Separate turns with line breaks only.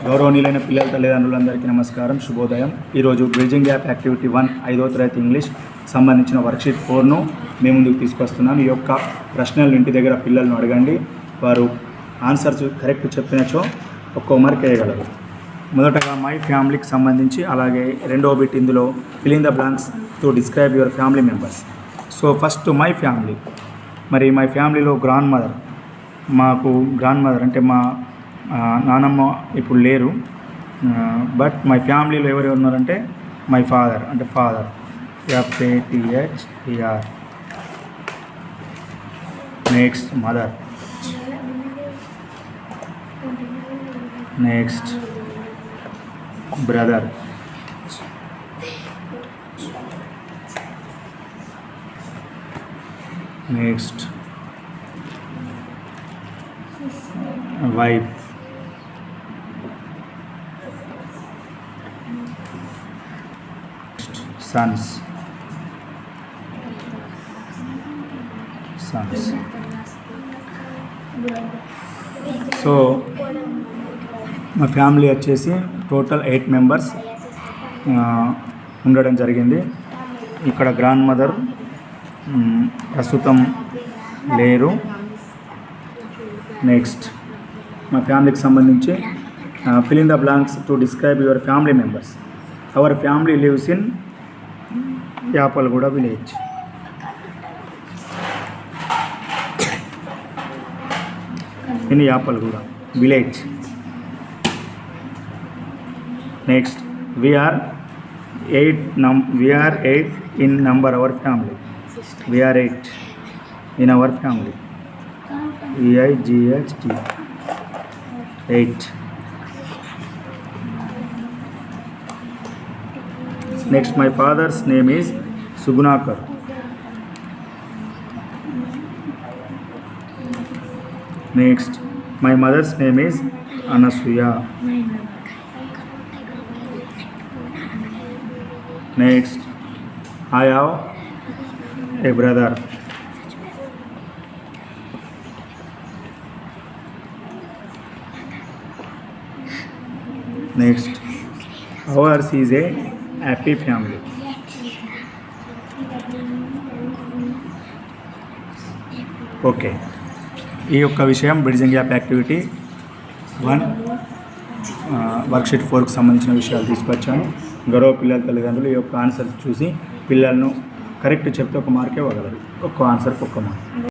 గౌరవనీయులైన పిల్లల తల్లిదండ్రులందరికీ నమస్కారం, శుభోదయం. ఈరోజు బ్రిడ్జింగ్ గ్యాప్ యాక్టివిటీ 1 5వ తరగతి ఇంగ్లీష్ సంబంధించిన వర్క్షీట్ 4ను మీ ముందుకు తీసుకొస్తున్నాను. ఈ యొక్క ప్రశ్నలు ఇంటి దగ్గర పిల్లలను అడగండి. వారు ఆన్సర్స్ కరెక్ట్ చెప్పినచో ఒక్కో మార్క్ వేయగలరు. మొదటగా మై ఫ్యామిలీకి సంబంధించి, అలాగే రెండవ బిట్ ఇందులో fill in the blanks to describe your family members. So first my family. మరి మై ఫ్యామిలీలో గ్రాండ్ మదర్, మాకు గ్రాండ్ మదర్ అంటే మా నానమ్మ ఇప్పుడు లేరు. బట్ మై ఫ్యామిలీలో ఎవరు ఉన్నారంటే మై ఫాదర్ అంటే father, FATHER. Next mother, next brother, next wife, sons. So మా ఫ్యామిలీ వచ్చేసి టోటల్ 8 మెంబర్స్ ఉండడం జరిగింది. ఇక్కడ గ్రాండ్ మదర్ ప్రస్తుతం లేరు. నెక్స్ట్ మా ఫ్యామిలీకి సంబంధించి fill in the blanks to describe your family members. Our family lives in Yapalguda village. In Yapalguda village. Next we are 8 in number our family. We are 8 in our family. EIGHT 8. Next, my father's name is Sugunakar. Next, my mother's name is Anasuya. Next, I have a brother. Next, ours is a happy family. Okay, ఈ యొక్క విషయం bridging gap activity 1 worksheet 4కు సంబంధించిన విషయాలు తీసుకొచ్చాను. గౌరవ పిల్లల తల్లిదండ్రులు ఈ యొక్క ఆన్సర్ చూసి పిల్లలను కరెక్ట్ చెప్తే ఒక మార్కే ఇవ్వగలరు. ఒక్క ఆన్సర్కి ఒక్క మార్క్.